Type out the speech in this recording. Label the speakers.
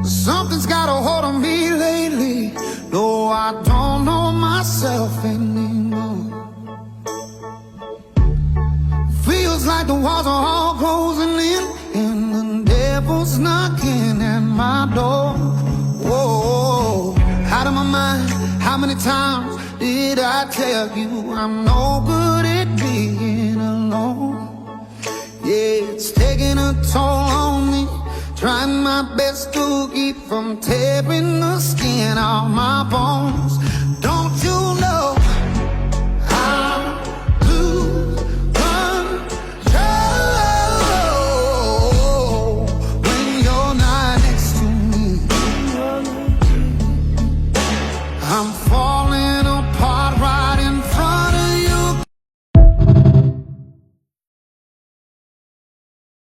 Speaker 1: Something's got a hold on me lately. No, I don't know myself anymore. Feels like the walls are all closing in, and the devil's knocking at my door. Whoa, out of my mind. How many times did I tell you I'm no good at being alone? Yeah, it's taking a toll on me. Trying my best to keep from tearing the skin off my bones.